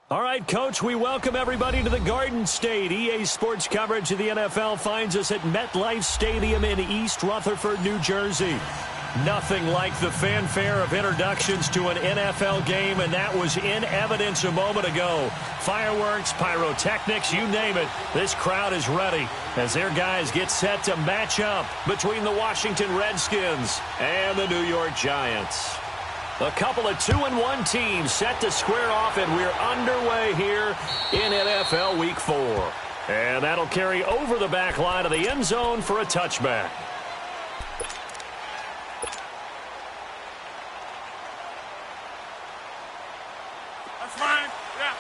All right, Coach, we welcome everybody to the Garden State. EA Sports coverage of the NFL finds us at MetLife Stadium in East Rutherford, New Jersey. Nothing like the fanfare of introductions to an NFL game, and that was in evidence a moment ago. Fireworks, pyrotechnics, you name it. This crowd is ready as their guys get set to match up between the Washington Redskins and the New York Giants. A couple of 2-1 teams set to square off, and we're underway here in NFL Week 4. And that'll carry over the back line of the end zone for a touchback. That's fine. Yeah.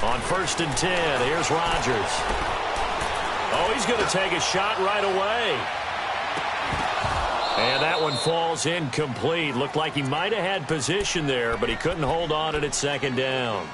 On 1st and 10, here's Rodgers. Oh, he's going to take a shot right away. And that one falls incomplete. Looked like he might have had position there, but he couldn't hold on at second down.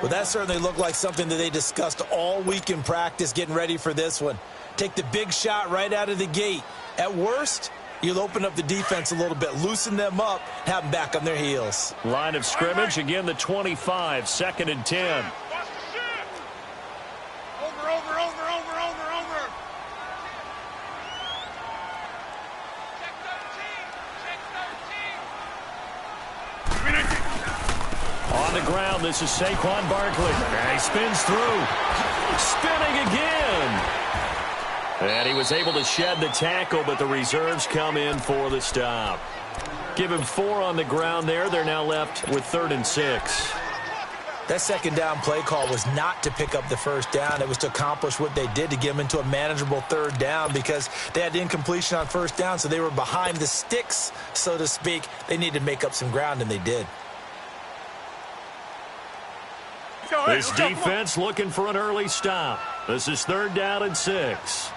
Well, that certainly looked like something that they discussed all week in practice getting ready for this one. Take the big shot right out of the gate. At worst, you'll open up the defense a little bit, loosen them up, have them back on their heels. Line of scrimmage, again the 25, 2nd and 10. On the ground, this is Saquon Barkley. And he spins through. Spinning again. And he was able to shed the tackle, but the reserves come in for the stop. Give him 4 on the ground there. They're now left with 3rd and 6. That second down play call was not to pick up the first down. It was to accomplish what they did, to get them into a manageable 3rd down, because they had incompletion on 1st down, so they were behind the sticks, so to speak. They needed to make up some ground, and they did. This defense looking for an early stop. This is 3rd down and 6.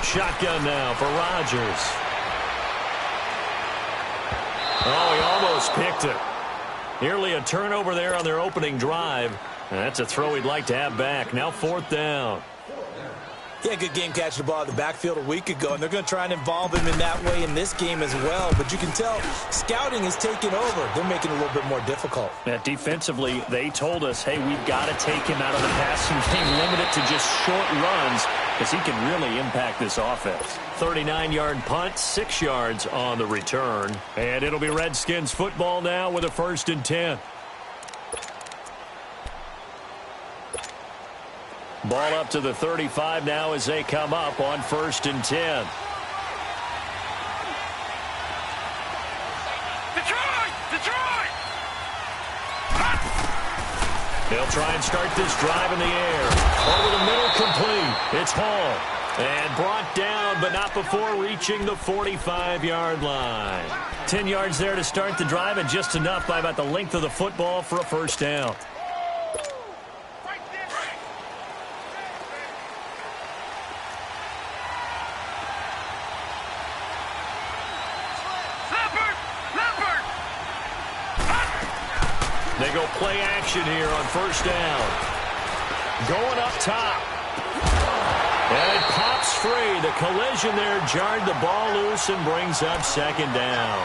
Shotgun now for Rodgers. Oh, he almost picked it. Nearly a turnover there on their opening drive. And that's a throw he'd like to have back. Now 4th down. He had a good game catching the ball in the backfield a week ago, and they're going to try and involve him in that way in this game as well. But you can tell scouting is taking over. They're making it a little bit more difficult. Yeah, defensively, they told us, hey, we've got to take him out of the passing game, limit it to just short runs, because he can really impact this offense. 39-yard punt, 6 yards on the return. And it'll be Redskins football now with a 1st and 10. Ball up to the 35 now as they come up on 1st and 10. Detroit! They'll try and start this drive in the air. Over the middle, complete. It's Hall. And brought down, but not before reaching the 45-yard line. 10 yards there to start the drive, and just enough by about the length of the football for a 1st down. They go play action here on 1st down. Going up top. And it pops free. The collision there jarred the ball loose and brings up 2nd down.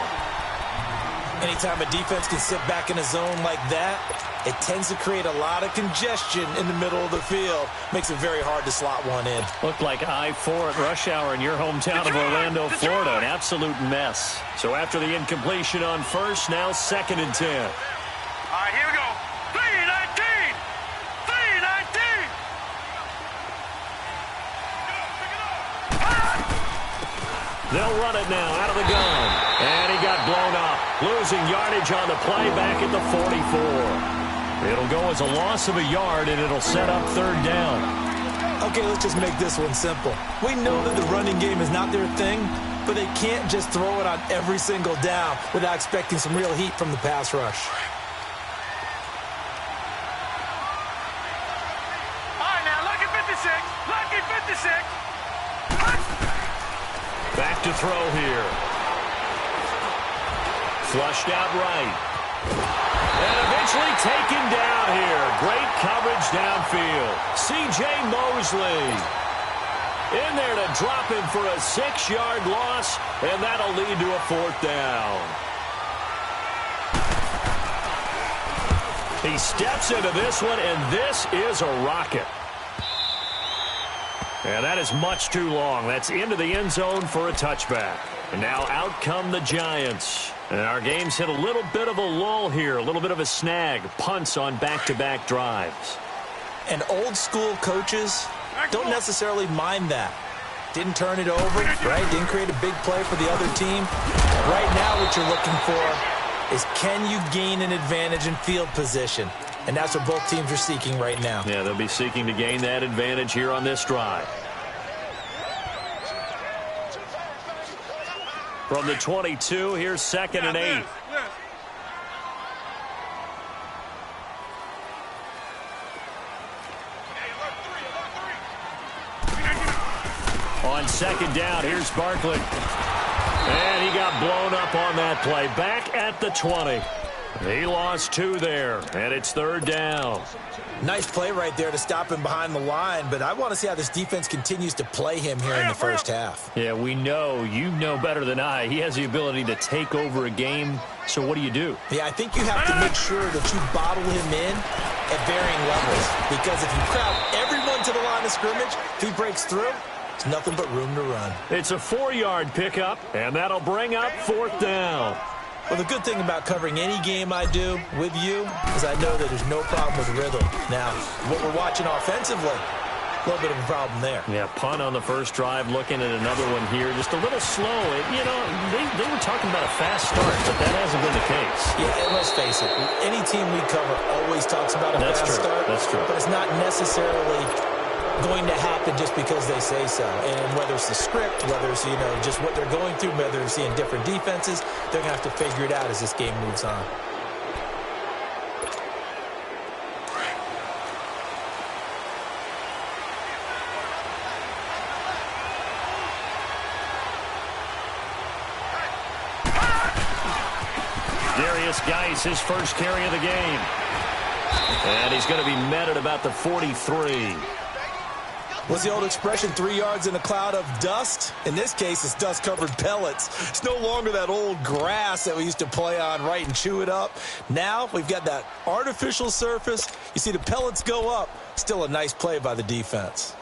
Anytime a defense can sit back in a zone like that, it tends to create a lot of congestion in the middle of the field. Makes it very hard to slot one in. Looked like I-4 at rush hour in your hometown of Orlando, Florida. An absolute mess. So after the incompletion on 1st, now 2nd and 10. All right, here we go. 3-19! 3-19! They'll run it now out of the gun. And he got blown up. Losing yardage on the play back at the 44. It'll go as a loss of a yard, and it'll set up 3rd down. Okay, let's just make this one simple. We know that the running game is not their thing, but they can't just throw it on every single down without expecting some real heat from the pass rush. Back to throw here. Flushed out right. And eventually taken down here. Great coverage downfield. C.J. Mosley in there to drop him for a 6-yard loss, and that'll lead to a 4th down. He steps into this one, and this is a rocket. And that is much too long. That's into the end zone for a touchback. And now out come the Giants. And our game's hit a little bit of a lull here, a little bit of a snag. Punts on back-to-back drives. And old-school coaches don't necessarily mind that. Didn't turn it over, right? Didn't create a big play for the other team. Right now what you're looking for is, can you gain an advantage in field position? And that's what both teams are seeking right now. Yeah, they'll be seeking to gain that advantage here on this drive. From the 22, here's 2nd and 8. On 2nd down, here's Barkley. And he got blown up on that play. Back at the 20. He lost 2 there, and it's 3rd down. Nice play right there to stop him behind the line, but I want to see how this defense continues to play him here in the first half. Yeah, we know, you know better than I, he has the ability to take over a game, so what do? Yeah, I think you have to make sure that you bottle him in at varying levels, because if you crowd everyone to the line of scrimmage, if he breaks through, it's nothing but room to run. It's a 4-yard pickup, and that'll bring up 4th down. Well, the good thing about covering any game I do with you is I know that there's no problem with rhythm. Now, what we're watching offensively, a little bit of a problem there. Yeah, punt on the first drive, looking at another one here. Just a little slow. You know, they were talking about a fast start, but that hasn't been the case. Yeah, and let's face it, any team we cover always talks about a fast start. That's true. But it's not necessarily going to happen just because they say so. And whether it's the script, whether it's, just what they're going through, whether they're seeing different defenses, they're going to have to figure it out as this game moves on. Darius Geis, his first carry of the game. And he's going to be met at about the 43. What's the old expression, 3 yards in a cloud of dust? In this case, it's dust-covered pellets. It's no longer that old grass that we used to play on, right, and chew it up. Now we've got that artificial surface. You see the pellets go up. Still a nice play by the defense.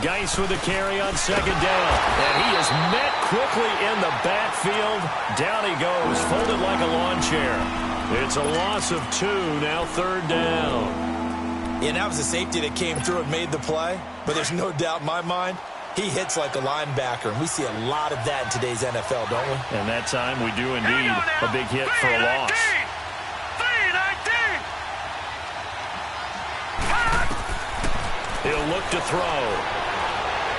Geis with a carry on 2nd down. And he is met quickly in the backfield. Down he goes, folded like a lawn chair. It's a loss of 2, now 3rd down. Yeah, that was a safety that came through and made the play. But there's no doubt in my mind, he hits like a linebacker. And we see a lot of that in today's NFL, don't we? And that time we do indeed. A big hit for a loss. He'll look to throw.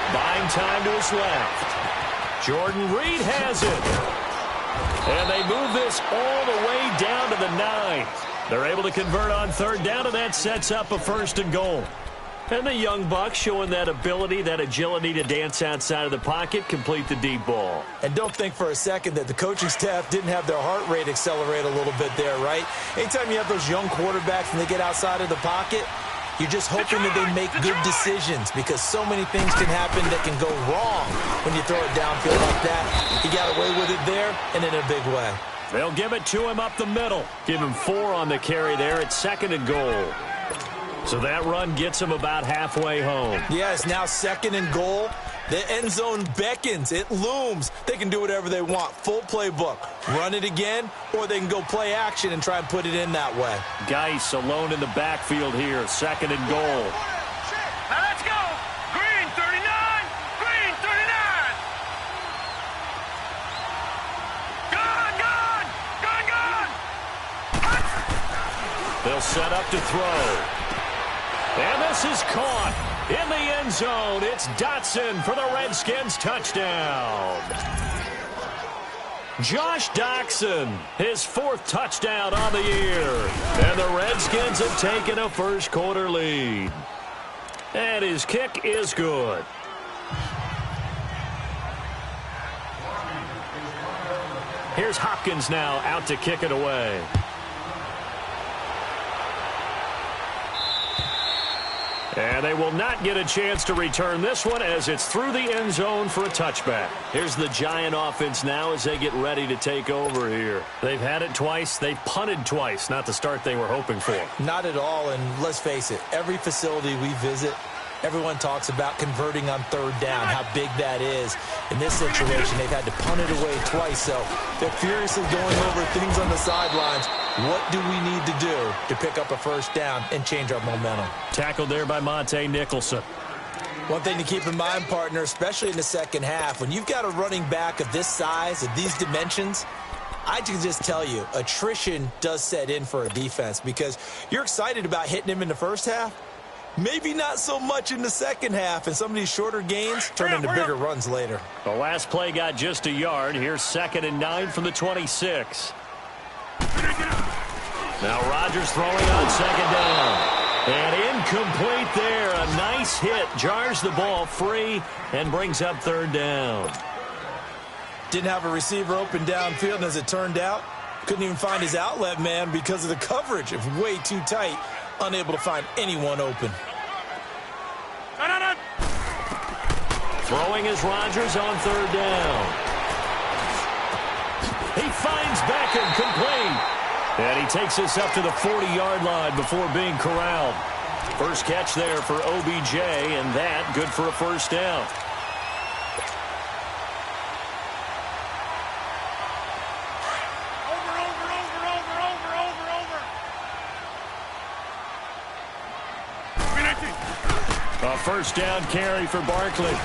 Buying time to his left. Jordan Reed has it. And they move this all the way down to the 9. They're able to convert on 3rd down, and that sets up a 1st and goal. And the young buck showing that ability, that agility to dance outside of the pocket, complete the deep ball. And don't think for a second that the coaching staff didn't have their heart rate accelerate a little bit there, right? Anytime you have those young quarterbacks and they get outside of the pocket, you're just hoping that they make good decisions, because so many things can happen that can go wrong when you throw it downfield like that. He got away with it there and in a big way. They'll give it to him up the middle. Give him 4 on the carry there at 2nd and goal. So that run gets him about halfway home. Yeah, it's now 2nd and goal. The end zone beckons. It looms. They can do whatever they want. Full playbook. Run it again, or they can go play action and try and put it in that way. Geis alone in the backfield here. 2nd and goal. Now let's go. Green 39. Green 39. Gone, gone. Gone, gone. They'll set up to throw. And this is caught in the end zone. It's Dotson for the Redskins touchdown. Josh Doctson, his 4th touchdown on the year. And the Redskins have taken a first quarter lead. And his kick is good. Here's Hopkins now out to kick it away. And they will not get a chance to return this one as it's through the end zone for a touchback. Here's the Giant offense now as they get ready to take over here. They've had it twice. They've punted twice. Not the start they were hoping for. Not at all, and let's face it, every facility we visit, everyone talks about converting on 3rd down, how big that is. In this situation, they've had to punt it away twice, so they're furiously going over things on the sidelines. What do we need to do to pick up a first down and change our momentum? Tackled there by Monte Nicholson. One thing to keep in mind, partner, especially in the second half, when you've got a running back of this size, of these dimensions, I can just tell you, attrition does set in for a defense because you're excited about hitting him in the first half. Maybe not so much in the second half, and some of these shorter gains turn into bigger runs later. The last play got just a yard. Here's 2nd and 9 from the 26. Now Rodgers throwing on 2nd down. And incomplete there. A nice hit. Jars the ball free and brings up 3rd down. Didn't have a receiver open downfield, and as it turned out, couldn't even find his outlet man because of the coverage. It was way too tight. Unable to find anyone open. Throwing is Rodgers on 3rd down. He finds Beckham complete. And he takes us up to the 40-yard line before being corralled. First catch there for OBJ, and that good for a first down. A first down carry for Barkley.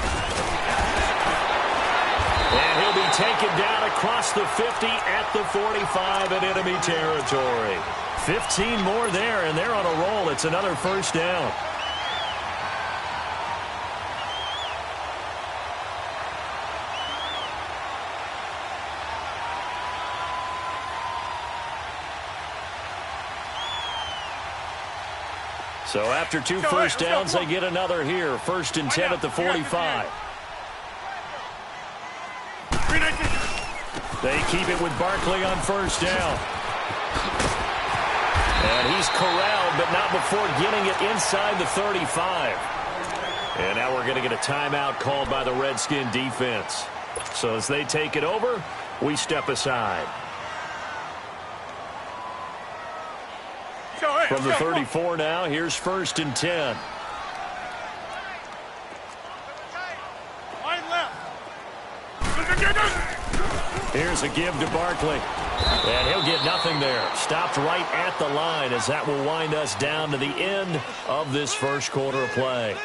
And he'll be taken down across the 50 at the 45 in enemy territory. 15 more there, and they're on a roll. It's another first down. So after 2 first downs, they get another here. 1st and 10 at the 45. They keep it with Barkley on first down. And he's corralled, but not before getting it inside the 35. And now we're going to get a timeout called by the Redskin defense. So as they take it over, we step aside. From the 34 now, here's 1st and 10. Here's a give to Barkley. And he'll get nothing there. Stopped right at the line as that will wind us down to the end of this first quarter of play.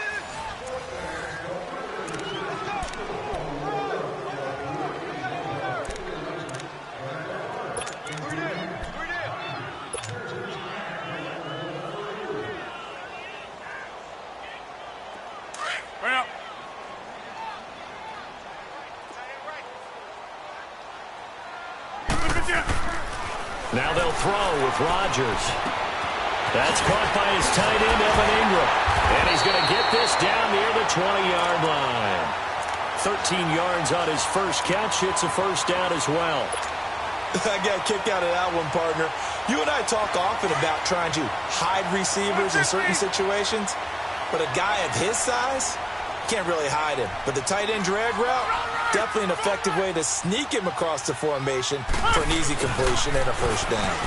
Now they'll throw with Rodgers. That's caught by his tight end, Evan Ingram. And he's going to get this down near the 20-yard line. 13 yards on his first catch. It's a first down as well. I got a kick out of that one, partner. You and I talk often about trying to hide receivers in certain situations. But a guy of his size, can't really hide him. But the tight end drag route, definitely an effective way to sneak him across the formation for an easy completion and a first down.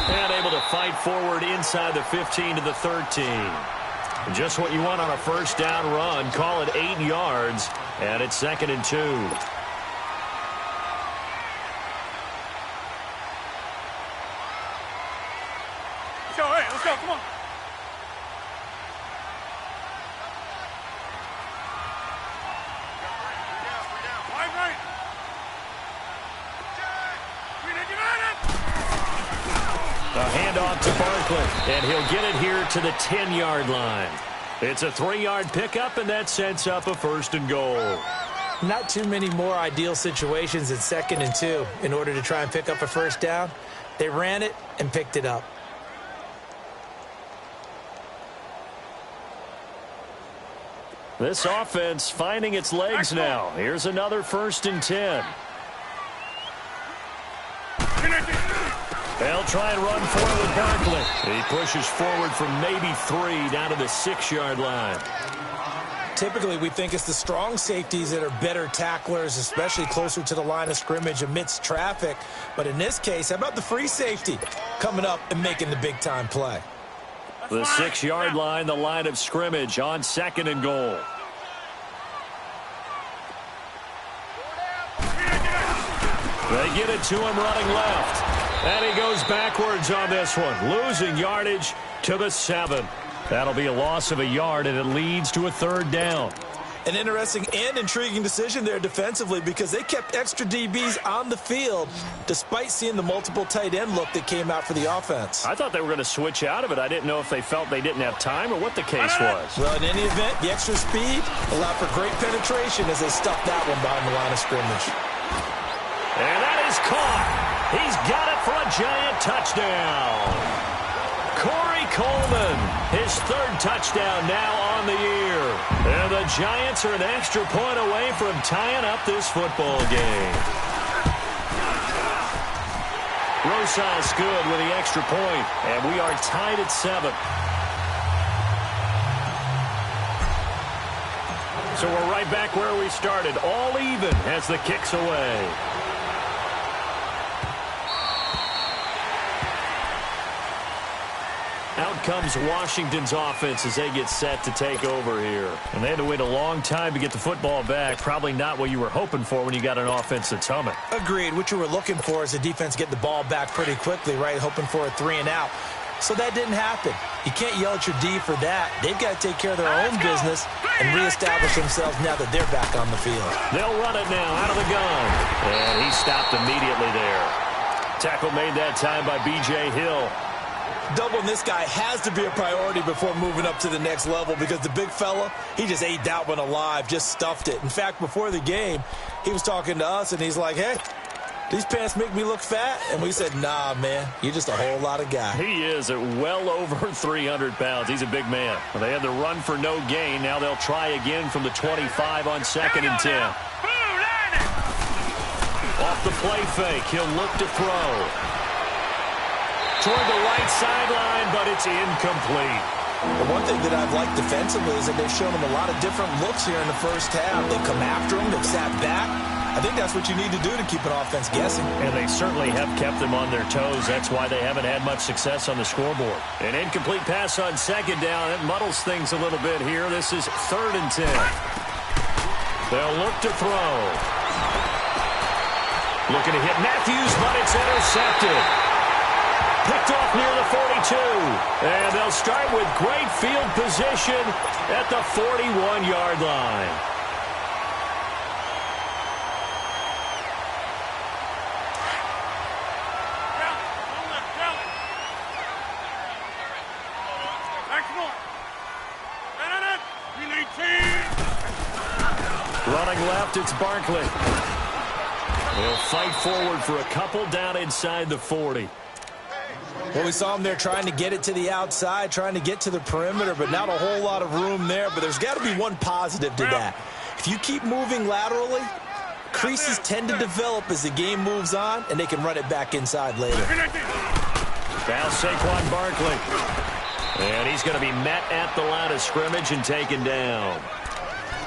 And able to fight forward inside the 15 to the 13. Just what you want on a first down run. Call it 8 yards, and it's 2nd and 2. Let's go, come on. A handoff to Barkley, and he'll get it here to the 10-yard line. It's a 3-yard pickup, and that sets up a 1st and goal. Not too many more ideal situations in 2nd and 2 in order to try and pick up a 1st down. They ran it and picked it up. This offense finding its legs now. Here's another 1st and 10. They'll try and run forward Barkley. He pushes forward from maybe 3 down to the 6-yard line. Typically, we think it's the strong safeties that are better tacklers, especially closer to the line of scrimmage amidst traffic. But in this case, how about the free safety coming up and making the big-time play? The 6-yard line, the line of scrimmage on 2nd and goal. They get it to him running left. And he goes backwards on this one, losing yardage to the 7. That'll be a loss of a yard, and it leads to a 3rd down. An interesting and intriguing decision there defensively because they kept extra DBs on the field despite seeing the multiple tight end look that came out for the offense. I thought they were going to switch out of it. I didn't know if they felt they didn't have time or what the case was. Well, in any event, the extra speed allowed for great penetration as they stuffed that one behind the line of scrimmage. And that is caught. He's got it for a giant touchdown. Corey Coleman, his 3rd touchdown now on the year. And the Giants are an extra point away from tying up this football game. Rosas good with the extra point, and we are tied at 7. So we're right back where we started, all even as the kick's away. Out comes Washington's offense as they get set to take over here. And they had to wait a long time to get the football back. Probably not what you were hoping for when you got an offense that's humming. Agreed. What you were looking for is the defense get the ball back pretty quickly, right? Hoping for a 3 and out. So that didn't happen. You can't yell at your D for that. They've got to take care of their own business and reestablish themselves now that they're back on the field. They'll run it now out of the gun. And he stopped immediately there. Tackle made that time by B.J. Hill. Doubling this guy has to be a priority before moving up to the next level because the big fella, he just ate that one alive, just stuffed it. In fact, before the game, he was talking to us, and he's like, hey, these pants make me look fat? And we said, nah, man, you're just a whole lot of guy. He is at well over 300 pounds. He's a big man. Well, they had the run for no gain. Now they'll try again from the 25 on 2nd and 10. Off the play fake, he'll look to throw. Toward the right sideline, but it's incomplete. The one thing that I've liked defensively is that they've shown him a lot of different looks here in the first half. They've come after him. They've sat back. I think that's what you need to do to keep an offense guessing. And they certainly have kept them on their toes. That's why they haven't had much success on the scoreboard. An incomplete pass on 2nd down. It muddles things a little bit here. This is 3rd and 10. They'll look to throw. Looking to hit Matthews, but it's intercepted. Picked off near the 42. And they'll start with great field position at the 41-yard line. Running left, it's Barkley. They'll fight forward for a couple down inside the 40. Well, we saw him there trying to get it to the outside, trying to get to the perimeter, but not a whole lot of room there. But there's got to be one positive to that. If you keep moving laterally, creases tend to develop as the game moves on, and they can run it back inside later. Now Saquon Barkley. And he's going to be met at the line of scrimmage and taken down.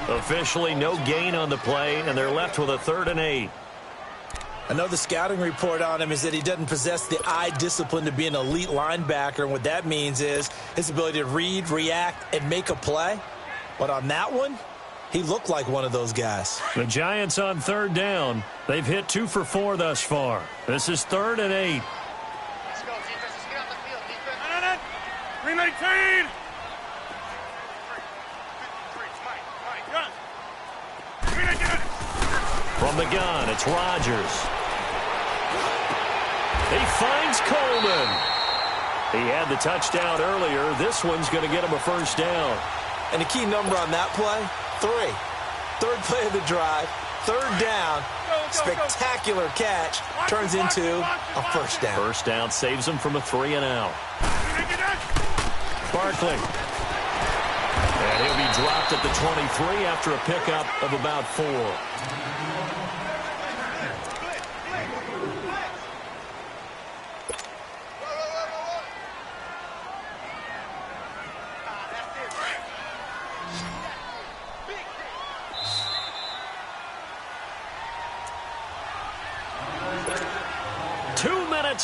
Officially no gain on the play, and they're left with a 3rd and 8. I know the scouting report on him is that he doesn't possess the eye discipline to be an elite linebacker, and what that means is his ability to read, react, and make a play. But on that one, he looked like one of those guys. The Giants on 3rd down. They've hit 2 for 4 thus far. This is 3rd and 8. Let's go, defense. Let's get on the field, defense. 319. From the gun, it's Rodgers. He finds Coleman. He had the touchdown earlier. This one's going to get him a first down. And the key number on that play, 3. Third play of the drive, third down, spectacular catch, turns into a first down. First down saves him from a 3-and-out. Barkley. And he'll be dropped at the 23 after a pickup of about 4.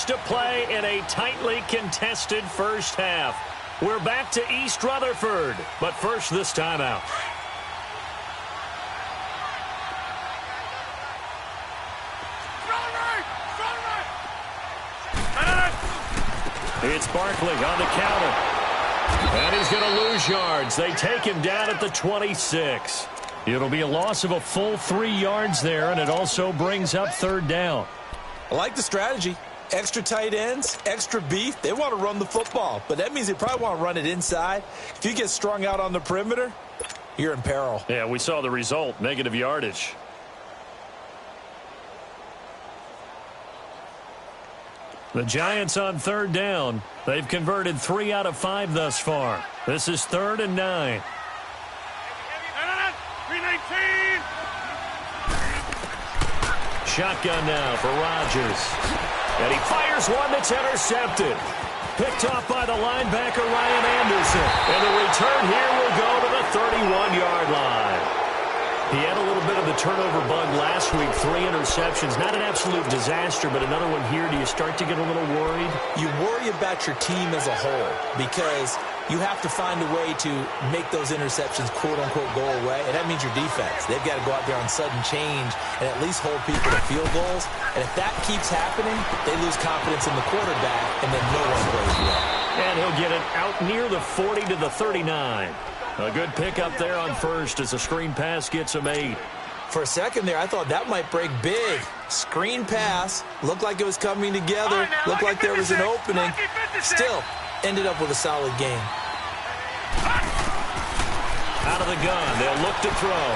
To play in a tightly contested first half. We're back to East Rutherford, but first this timeout. It's Barkley on the counter. And he's going to lose yards. They take him down at the 26. It'll be a loss of a full 3 yards there, and it also brings up third down. I like the strategy. Extra tight ends, extra beef. They want to run the football, but that means they probably want to run it inside. If you get strung out on the perimeter, you're in peril. Yeah, we saw the result, negative yardage. The Giants on third down. They've converted 3 out of 5 thus far. This is 3rd and 9. 319. Shotgun now for Rodgers. And he fires one that's intercepted. Picked off by the linebacker Ryan Anderson. And the return here will go to the 31-yard line. He had a little bit of the turnover bug last week. 3 interceptions. Not an absolute disaster, but another one here. Do you start to get a little worried? You worry about your team as a whole because you have to find a way to make those interceptions, quote-unquote, go away, and that means your defense. They've got to go out there on sudden change and at least hold people to field goals. And if that keeps happening, they lose confidence in the quarterback, and then no one plays well. And he'll get it out near the 40 to the 39. A good pickup there on first as a screen pass gets him 8. For a second there, I thought that might break big. Screen pass, looked like it was coming together, looked like there was an opening. Still, ended up with a solid game. Out of the gun, they'll look to throw.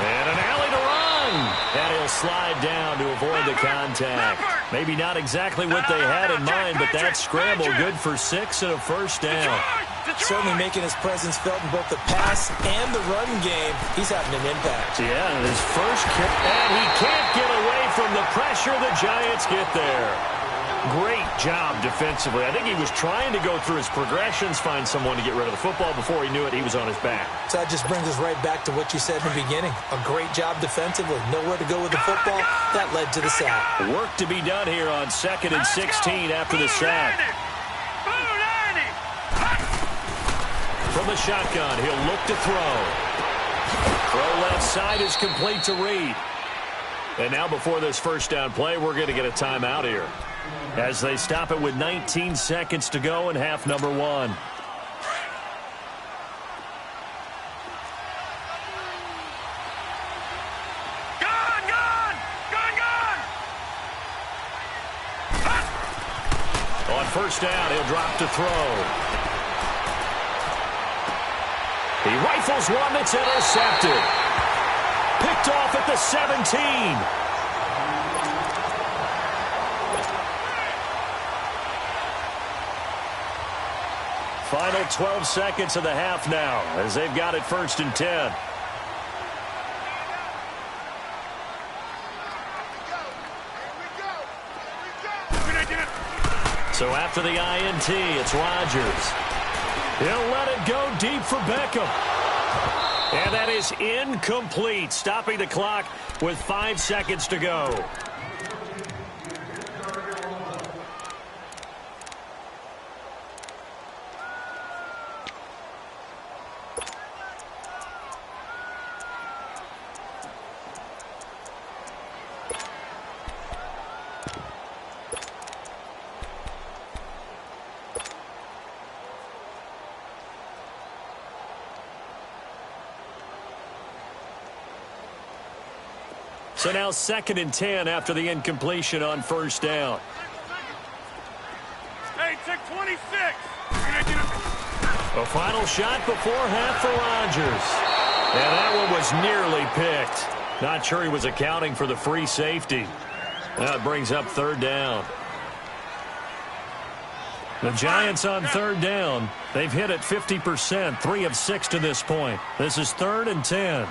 And an alley to run. And he'll slide down to avoid the contact. Maybe not exactly what they had in mind, but that scramble good for 6 and a first down. Certainly making his presence felt in both the pass and the run game. He's having an impact. Yeah, his first kick. And he can't get away from the pressure. The Giants get there. Great job defensively. I think he was trying to go through his progressions, find someone to get rid of the football. Before he knew it, he was on his back. So that just brings us right back to what you said in the beginning. A great job defensively. Nowhere to go with the football. That led to the sack. Work to be done here on 2nd and 16 after the sack. From the shotgun, he'll look to throw. Throw left side is complete to Reed. And now before this first down play, we're going to get a timeout here, as they stop it with 19 seconds to go in half number 1. On first down, he'll drop to throw. He rifles one that's intercepted. Picked off at the 17. Final 12 seconds of the half now as they've got it 1st and 10. So after the INT, it's Rodgers. He'll let it go deep for Beckham. And that is incomplete, stopping the clock with 5 seconds to go. So now 2nd and 10 after the incompletion on first down. Hey, take 20. 26. A final shot before half for Rodgers. And that one was nearly picked. Not sure he was accounting for the free safety. That brings up third down. The Giants on third down. They've hit it 50%, 3 of 6 to this point. This is 3rd and 10.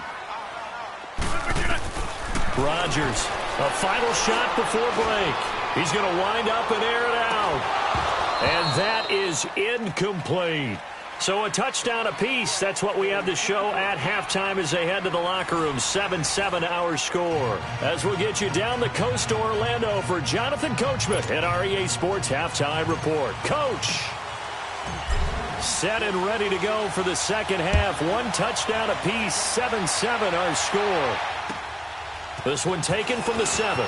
Rodgers, a final shot before break. He's going to wind up and air it out. And that is incomplete. So a touchdown apiece. That's what we have to show at halftime as they head to the locker room. 7-7 our score. As we'll get you down the coast to Orlando for Jonathan Coachman at our EA Sports Halftime Report. Coach, set and ready to go for the second half. 1 touchdown apiece. 7-7 our score. This one taken from the 7.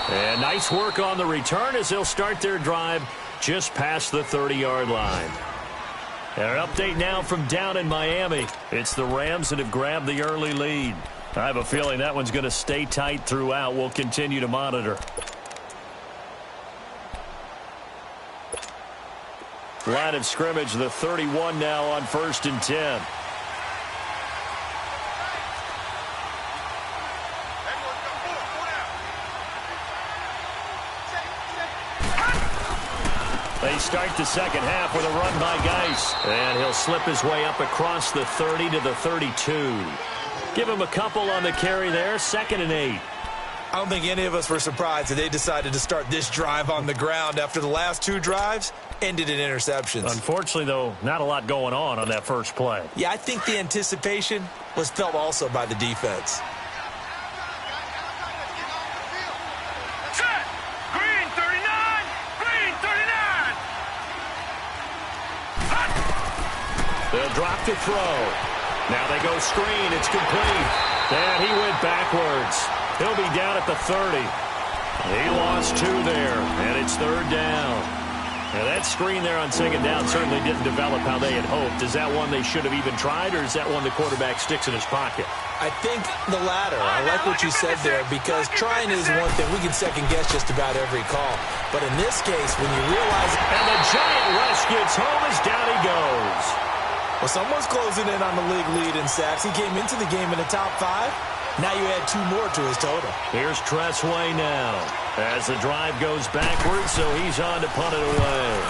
And nice work on the return as they'll start their drive just past the 30-yard line. Our update now from down in Miami. It's the Rams that have grabbed the early lead. I have a feeling that one's going to stay tight throughout. We'll continue to monitor. Line of scrimmage, the 31 now on 1st and 10. They start the second half with a run by Geis. And he'll slip his way up across the 30 to the 32. Give him a couple on the carry there. 2nd and 8. I don't think any of us were surprised that they decided to start this drive on the ground after the last 2 drives ended in interceptions. Unfortunately, though, not a lot going on that first play. Yeah, I think the anticipation was felt also by the defense. They'll drop to throw. Now they go screen. It's complete. And he went backwards. He'll be down at the 30. He lost 2 there, and it's 3rd down. Now that screen there on 2nd down certainly didn't develop how they had hoped. Is that one they should have even tried, or is that one the quarterback sticks in his pocket? I think the latter. I like what you said there, because trying is one thing. We can second-guess just about every call. But in this case, when you realize... And the Giant rush gets home as down he goes. Well, someone's closing in on the league lead in sacks. He came into the game in the top 5. Now you add 2 more to his total. Here's Tressway now as the drive goes backwards, so he's on to punt it away.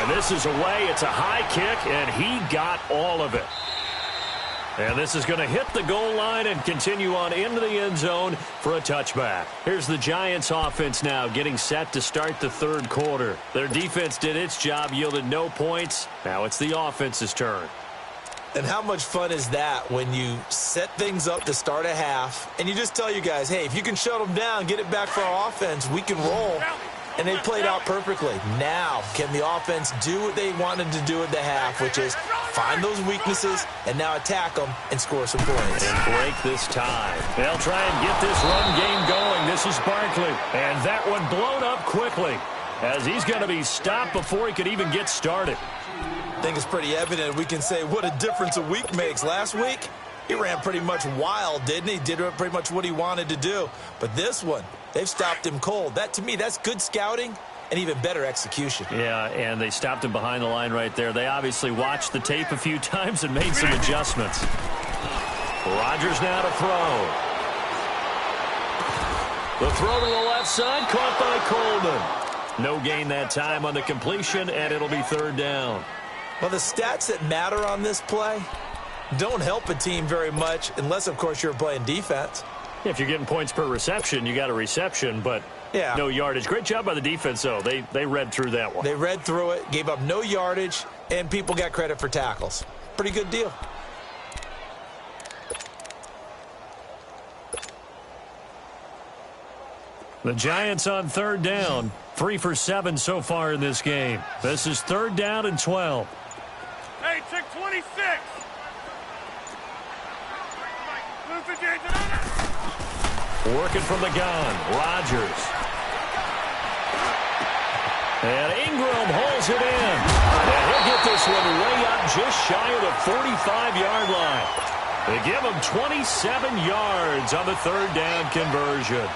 And this is away. It's a high kick, and he got all of it. And this is going to hit the goal line and continue on into the end zone for a touchback. Here's the Giants offense now getting set to start the 3rd quarter. Their defense did its job, yielded no points. Now it's the offense's turn. And how much fun is that when you set things up to start a half and you just tell you guys, hey, if you can shut them down, get it back for our offense, we can roll. And they played out perfectly. Now, can the offense do what they wanted to do at the half, which is find those weaknesses and now attack them and score some points. And break this tie. They'll try and get this run game going. This is Barkley. And that one blown up quickly as he's going to be stopped before he could even get started. I think it's pretty evident. We can say what a difference a week makes. Last week, he ran pretty much wild, didn't he? Did pretty much what he wanted to do. But this one, they've stopped him cold. That, to me, that's good scouting and even better execution. Yeah, and they stopped him behind the line right there. They obviously watched the tape a few times and made some adjustments. Rodgers now to throw. The throw to the left side, caught by Coleman. No gain that time on the completion, and it'll be 3rd down. Well, the stats that matter on this play don't help a team very much unless, of course, you're playing defense. If you're getting points per reception, you got a reception, but yeah, no yardage. Great job by the defense, though. They read through that one. They read through it, gave up no yardage, and people got credit for tackles. Pretty good deal. The Giants on 3rd down. 3 for 7 so far in this game. This is 3rd down and 12. Hey, check 26. Working from the gun, Rodgers. And Ingram holds it in. And he'll get this one way up just shy of the 45-yard line. They give him 27 yards on the 3rd down conversion.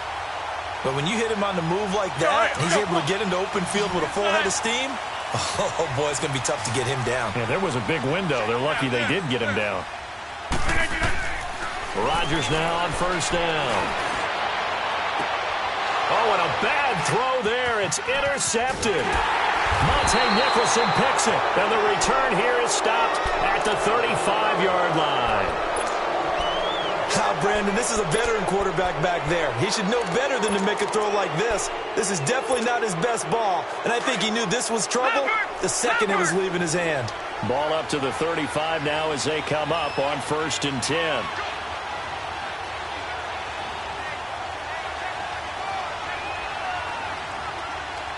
But when you hit him on the move like that, he's able to get into open field with a full head of steam. Oh, boy, it's going to be tough to get him down. Yeah, there was a big window. They're lucky they did get him down. Rodgers now on first down. Oh, and a bad throw there. It's intercepted. Monte Nicholson picks it. And the return here is stopped at the 35-yard line. Brandon, this is a veteran quarterback back there. He should know better than to make a throw like this. This is definitely not his best ball, and I think he knew this was trouble the second it was leaving his hand. Ball up to the 35 now as they come up on 1st and 10.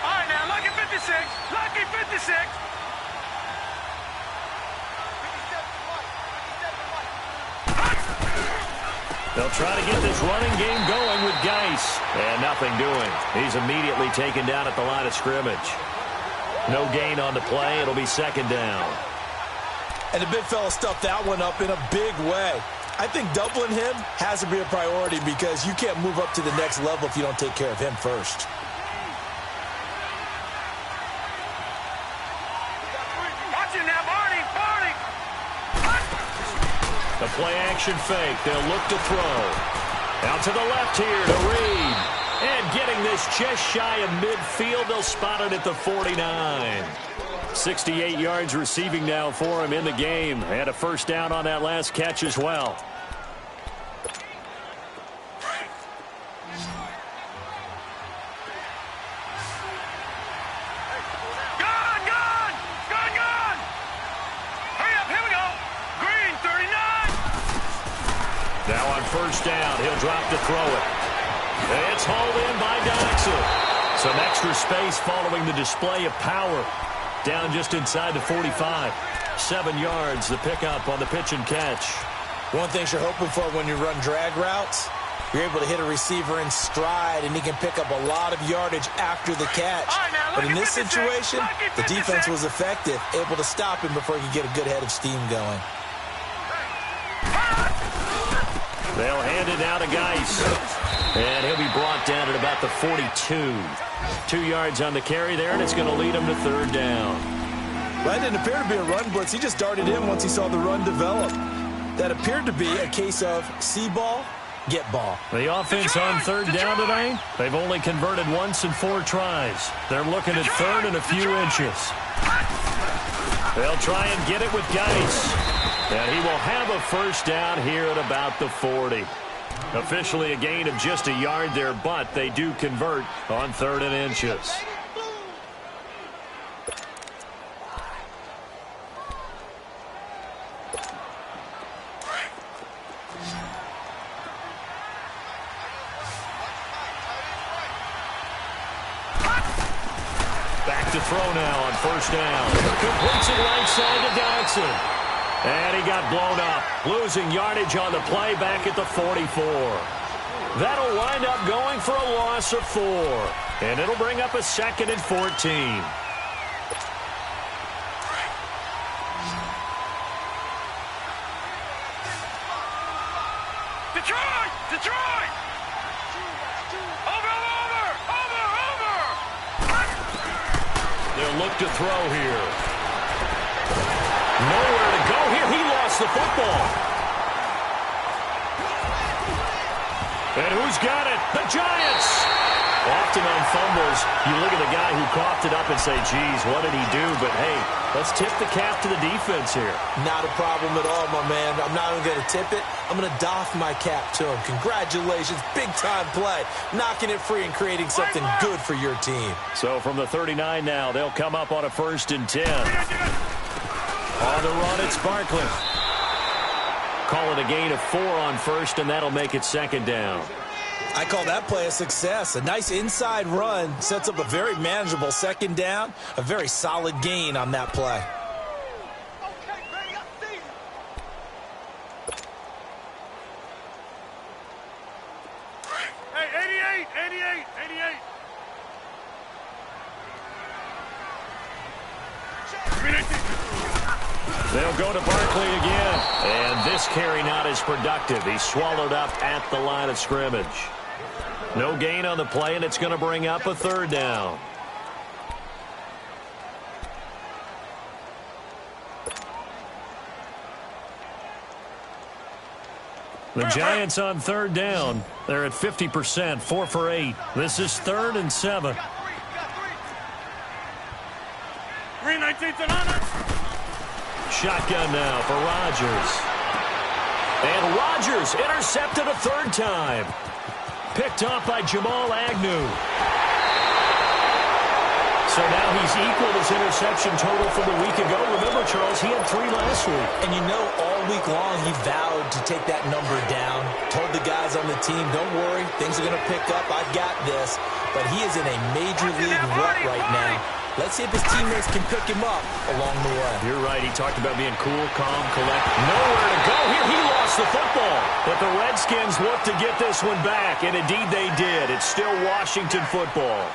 All right, now, lucky 56. Lucky 56. They'll try to get this running game going with Geis. And nothing doing. He's immediately taken down at the line of scrimmage. No gain on the play. It'll be 2nd down. And the big fella stuffed that one up in a big way. I think doubling him has to be a priority because you can't move up to the next level if you don't take care of him first. Watch it now, Barney. Barney. The play-action fake. They'll look to throw. Out to the left here to Reed. And getting this just shy of midfield, they'll spot it at the 49. 68 yards receiving now for him in the game. Had a first down on that last catch as well. Now on first down, he'll drop to throw it. It's hauled in by Doxson. Some extra space following the display of power. Down just inside the 45. 7 yards, the pickup on the pitch and catch. One thing you're hoping for when you run drag routes, you're able to hit a receiver in stride, and he can pick up a lot of yardage after the catch. But in this situation, the defense was effective, able to stop him before he could get a good head of steam going. They'll hand it now to Geis. And he'll be brought down at about the 42. 2 yards on the carry there, and it's going to lead him to 3rd down. That didn't appear to be a run blitz. He just darted in once he saw the run develop. That appeared to be a case of see ball, get ball. The offense on 3rd down tonight, they've only converted once in 4 tries. They're looking at 3rd and a few inches. They'll try and get it with Geis. And he will have a first down here at about the 40. Officially a gain of just a yard there, but they do convert on 3rd and inches. Back to throw now on first down. Completes it right side to Doxson. And he got blown up, losing yardage on the play back at the 44. That'll wind up going for a loss of 4. And it'll bring up a 2nd and 14. Detroit! Detroit! Over! They'll look to throw here. Nowhere to go here. He lost the football. And who's got it? The Giants. Often on fumbles, you look at the guy who coughed it up and say, geez, what did he do? But, hey, let's tip the cap to the defense here. Not a problem at all, my man. I'm not even going to tip it. I'm going to doff my cap to him. Congratulations. Big-time play. Knocking it free and creating something good for your team. So from the 39 now, they'll come up on a 1st and 10. On the run, it's Barkley. Call it a gain of 4 on 1st, and that'll make it 2nd down. I call that play a success. A nice inside run sets up a very manageable 2nd down. A very solid gain on that play. Hey, 88. They'll go to Barkley again. And this carry not as productive. He's swallowed up at the line of scrimmage. No gain on the play, and it's going to bring up a third down. The Giants on third down. They're at 50%, 4 for 8. This is 3rd and 7. Shotgun now for Rodgers. And Rodgers intercepted a third time. Picked off by Jamal Agnew. So now he's equaled his interception total from a week ago. Remember, Charles, he had 3 last week. And you know, all week long he vowed to take that number down. Told the guys on the team, don't worry, things are going to pick up. I've got this. But he is in a major league rut right now. Let's see if his teammates can pick him up along the way. You're right. He talked about being cool, calm, collected. Nowhere to go here. He lost the football. But the Redskins look to get this one back, and indeed they did. It's still Washington football.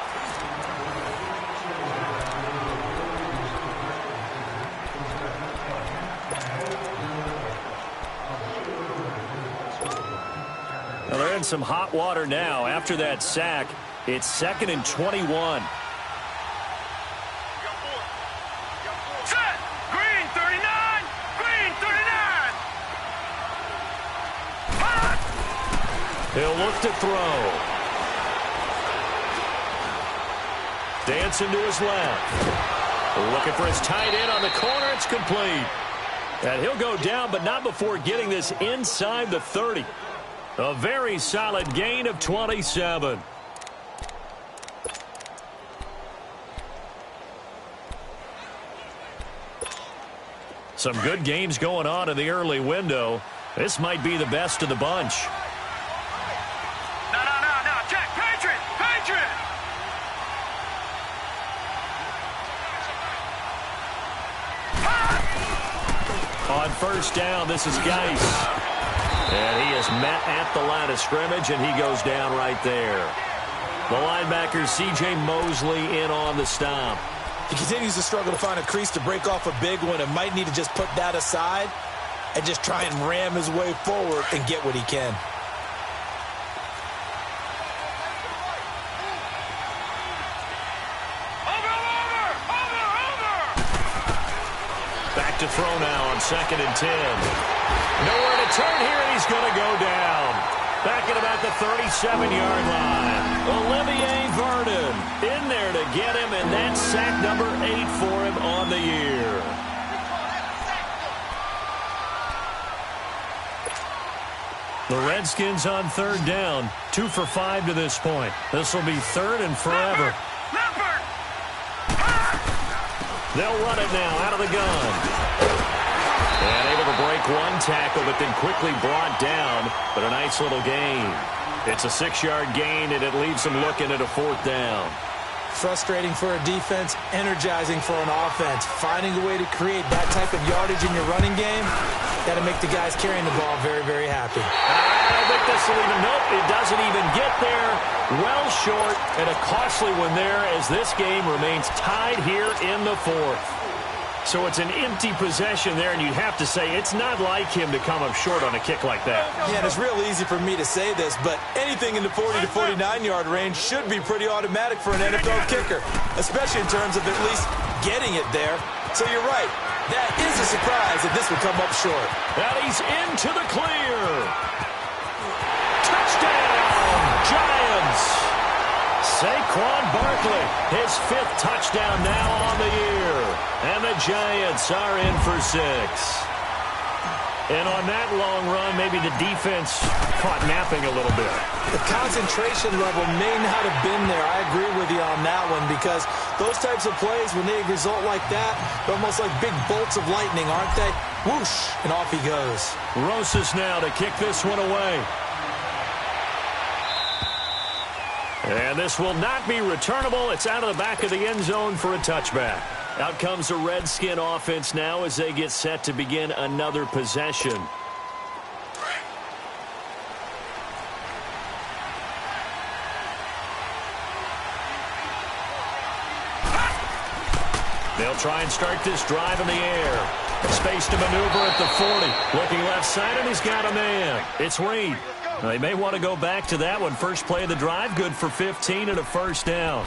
Well, they're in some hot water now. After that sack, it's 2nd and 21. He'll look to throw. Dancing to his left. Looking for his tight end on the corner. It's complete. And he'll go down, but not before getting this inside the 30. A very solid gain of 27. Some good games going on in the early window. This might be the best of the bunch. On first down, this is Geis. And he is met at the line of scrimmage, and he goes down right there. The linebacker, C.J. Mosley, in on the stop. He continues to struggle to find a crease to break off a big one and might need to just put that aside and just try and ram his way forward and get what he can. Back to throw now on 2nd and 10. Nowhere to turn here, and he's going to go down. Back at about the 37-yard line. Olivier Vernon in there to get him, and that's sack number 8 for him on the year. The Redskins on third down, 2 for 5 to this point. This will be 3rd and forever. They'll run it now out of the gun. And able to break one tackle, but then quickly brought down. But a nice little gain. It's a 6-yard gain, and it leaves them looking at a 4th down. Frustrating for a defense, energizing for an offense. Finding a way to create that type of yardage in your running game, got to make the guys carrying the ball very, very happy. I don't think this will even, nope, it doesn't even get there. Well short, and a costly one there as this game remains tied here in the 4th. So it's an empty possession there, and you'd have to say it's not like him to come up short on a kick like that. Yeah, and it's real easy for me to say this, but anything in the 40 to 49-yard range should be pretty automatic for an NFL kicker, especially in terms of at least getting it there. So you're right. That is a surprise that this would come up short. And he's into the clear. Touchdown, Giants. Saquon Barkley, his 5th touchdown now on the year. And the Giants are in for 6. And on that long run, maybe the defense caught napping a little bit. The concentration level may not have been there. I agree with you on that one, because those types of plays, when they result like that, they're almost like big bolts of lightning, aren't they? Whoosh, and off he goes. Rosas now to kick this one away. And this will not be returnable. It's out of the back of the end zone for a touchback. Out comes the Redskin offense now as they get set to begin another possession. They'll try and start this drive in the air. Space to maneuver at the 40. Looking left side, and he's got a man. It's Reed. They may want to go back to that one. First play of the drive, good for 15 and a first down.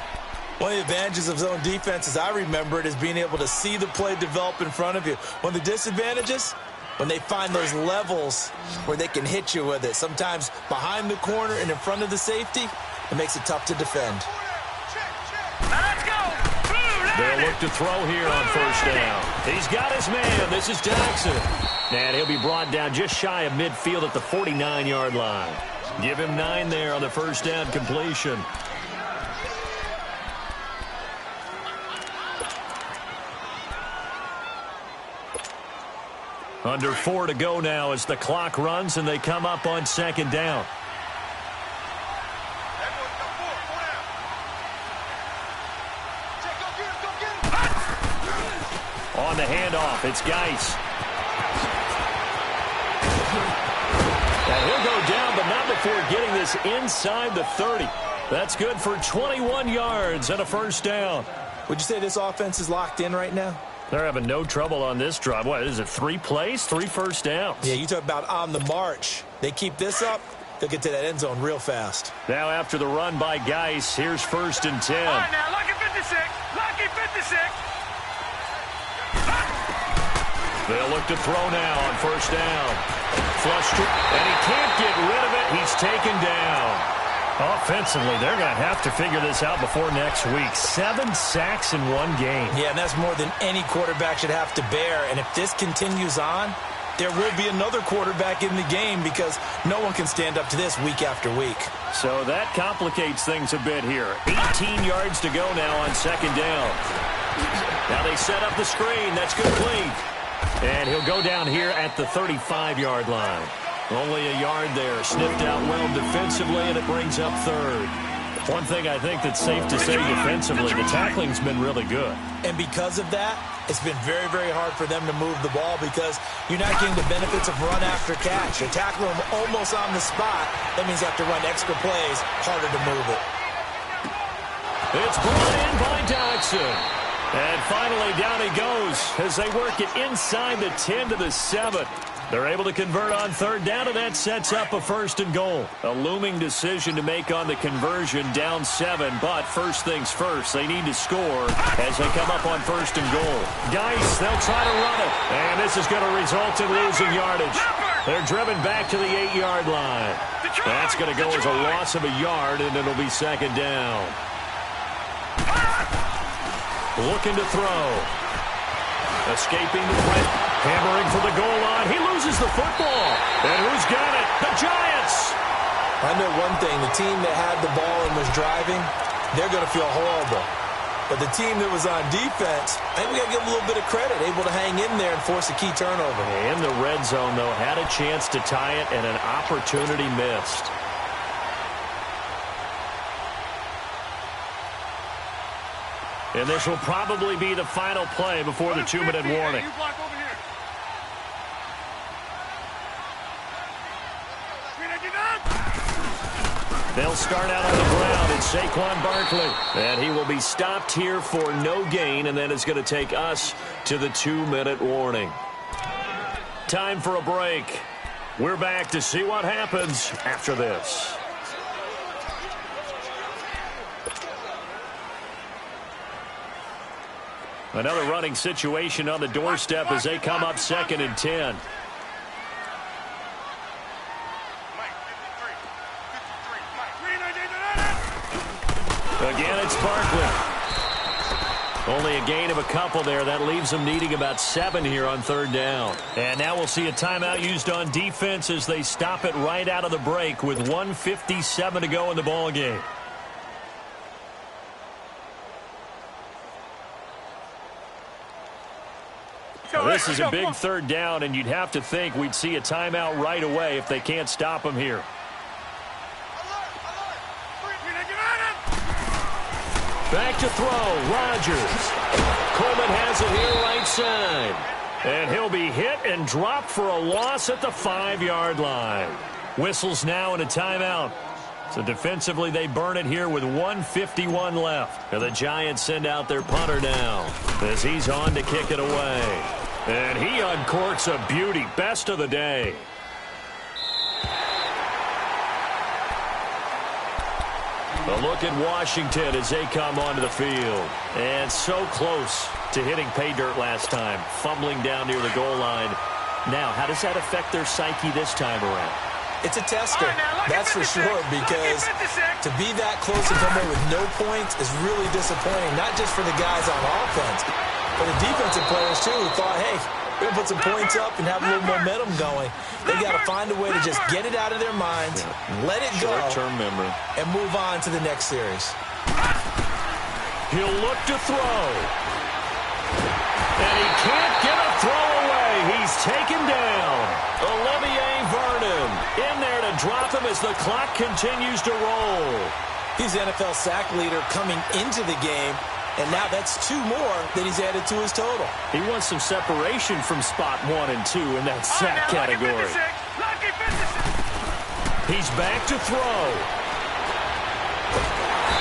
One of the advantages of zone defense, as I remember it, is being able to see the play develop in front of you. One of the disadvantages, when they find those levels where they can hit you with it. Sometimes behind the corner and in front of the safety, it makes it tough to defend. Let's go. They'll look to throw here on first down. He's got his man. This is Jackson. And he'll be brought down just shy of midfield at the 49-yard line. Give him 9 there on the first down completion. Under 4 to go now as the clock runs and they come up on second down. On the handoff, it's Geis. And he'll go down, but not before getting this inside the 30. That's good for 21 yards and a first down. Would you say this offense is locked in right now? They're having no trouble on this drive. What is it, 3 plays, 3 first downs? Yeah, you talk about on the march. They keep this up, they'll get to that end zone real fast. Now after the run by Geis, here's first and 10. All right, now, lucky 56. Lucky 56. They'll look to throw now on first down. Flush, and he can't get rid of it. He's taken down. Offensively, they're going to have to figure this out before next week. 7 sacks in 1 game. Yeah, and that's more than any quarterback should have to bear. And if this continues on, there will be another quarterback in the game because no one can stand up to this week after week. So that complicates things a bit here. 18 yards to go now on second down. Now they set up the screen. That's complete. And he'll go down here at the 35-yard line. Only a yard there. Sniffed out well defensively, and it brings up third. One thing I think that's safe to say defensively, the tackling's been really good. And because of that, it's been very, very hard for them to move the ball because you're not getting the benefits of run after catch. You're tackling them almost on the spot. That means you have to run extra plays, harder to move it. It's brought in by Dodson. And finally, down he goes as they work it inside the 10 to the 7. They're able to convert on third down, and that sets up a first and goal. A looming decision to make on the conversion, down 7. But first things first, they need to score as they come up on first and goal. Geis, they'll try to run it. And this is going to result in losing yardage. They're driven back to the 8-yard line. That's going to go as a loss of a yard, and it'll be second down. Looking to throw. Escaping the threat. Hammering for the goal line. He loses the football. And who's got it? The Giants. I know one thing. The team that had the ball and was driving, they're going to feel horrible. But the team that was on defense, I think we got to give them a little bit of credit. Able to hang in there and force a key turnover. In the red zone, though, had a chance to tie it and an opportunity missed. And this will probably be the final play before the 2-minute warning. They'll start out on the ground. It's Saquon Barkley. And he will be stopped here for no gain, and then it's going to take us to the 2-minute warning. Time for a break. We're back to see what happens after this. Another running situation on the doorstep as they come up second and 10. Again, it's Barkley. Only a gain of a couple there. That leaves them needing about 7 here on third down. And now we'll see a timeout used on defense as they stop it right out of the break with 1:57 to go in the ball game. This is a big third down, and you'd have to think we'd see a timeout right away if they can't stop him here. Back to throw, Rodgers. Coleman has it here right side. And he'll be hit and dropped for a loss at the 5-yard line. Whistles now and a timeout. So defensively, they burn it here with 1:51 left. And the Giants send out their punter now as he's on to kick it away. And he uncorks a beauty. Best of the day. A look at Washington as they come onto the field. And so close to hitting pay dirt last time, fumbling down near the goal line. Now, how does that affect their psyche this time around? It's a tester, that's for sure, because to be that close and come away with no points is really disappointing, not just for the guys on offense, but the defensive players, too, who thought, hey, we're going to put some points up and have a little momentum going. They got to find a way to just get it out of their minds, let it go, short-term memory, and move on to the next series. He'll look to throw. And he can't get a throw away. He's taken down. Olivier Vernon in there to drop him as the clock continues to roll. He's the NFL sack leader coming into the game, and now that's 2 more that he's added to his total. He wants some separation from spot 1 and 2 in that sack category. He's back to throw.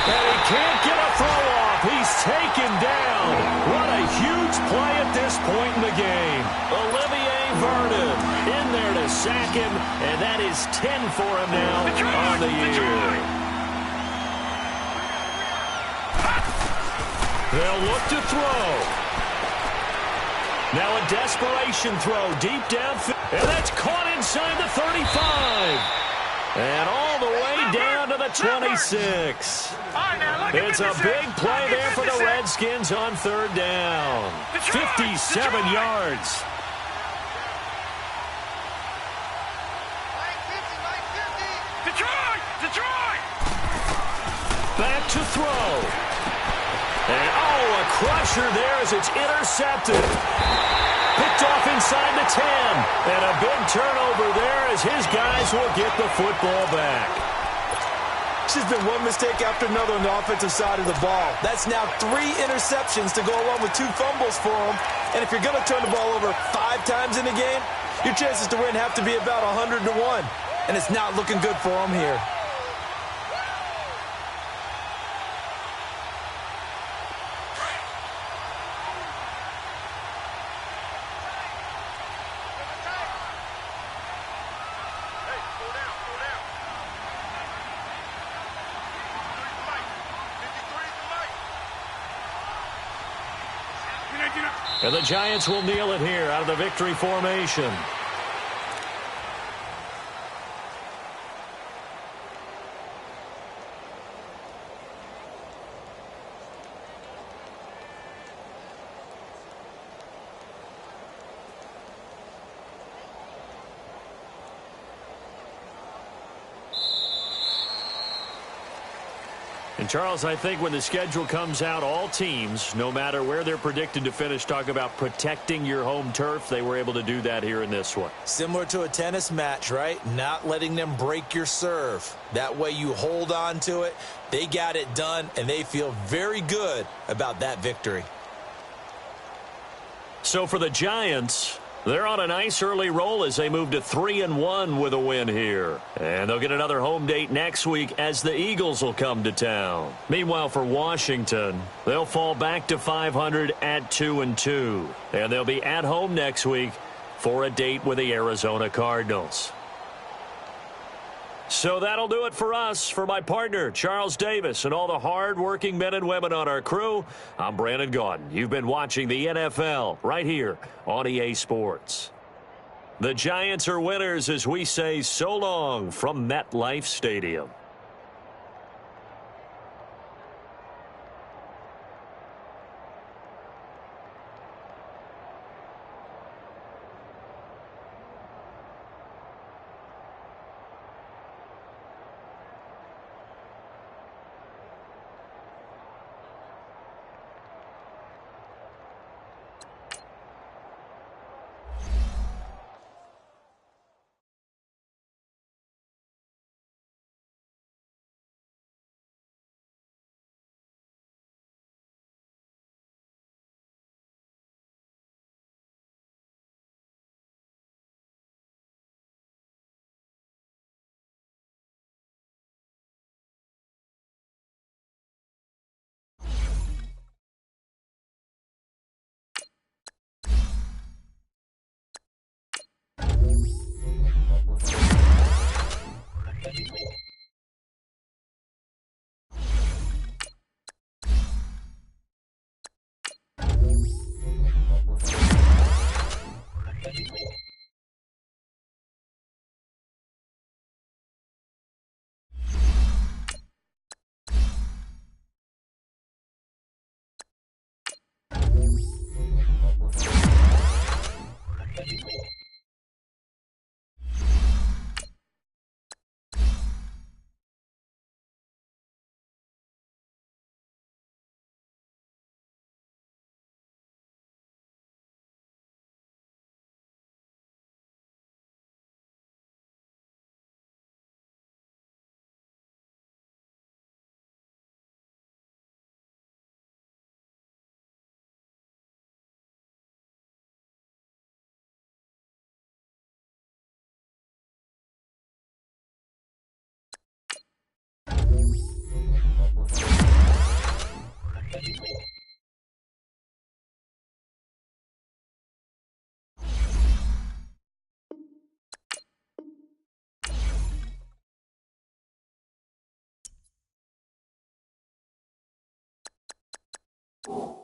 And he can't get a throw off. He's taken down. What a huge play at this point in the game. Olivier Vernon in there to sack him, and that is 10 for him now on the year. They'll look to throw. Now a desperation throw deep downfield, and that's caught inside the 35. And all the way down to the 26. It's a big play there for the Redskins on 3rd down. 57 yards. Detroit! Back to throw. And, a crusher there as it's intercepted. Picked off inside the 10. And a big turnover there as his guys will get the football back. There's been one mistake after another on the offensive side of the ball. That's now 3 interceptions to go along with 2 fumbles for him. And if you're going to turn the ball over 5 times in the game, your chances to win have to be about 100 to 1. And it's not looking good for him here. And the Giants will kneel it here out of the victory formation. And Charles, I think when the schedule comes out, all teams, no matter where they're predicted to finish, talk about protecting your home turf. They were able to do that here in this one. Similar to a tennis match, right? Not letting them break your serve. That way you hold on to it. They got it done, and they feel very good about that victory. So for the Giants, they're on a nice early roll as they move to 3-1 with a win here. And they'll get another home date next week as the Eagles will come to town. Meanwhile, for Washington, they'll fall back to 500 at 2-2. And they'll be at home next week for a date with the Arizona Cardinals. So that'll do it for us. For my partner, Charles Davis, and all the hard-working men and women on our crew, I'm Brandon Gaudin. You've been watching the NFL right here on EA Sports. The Giants are winners as we say so long from MetLife Stadium. it.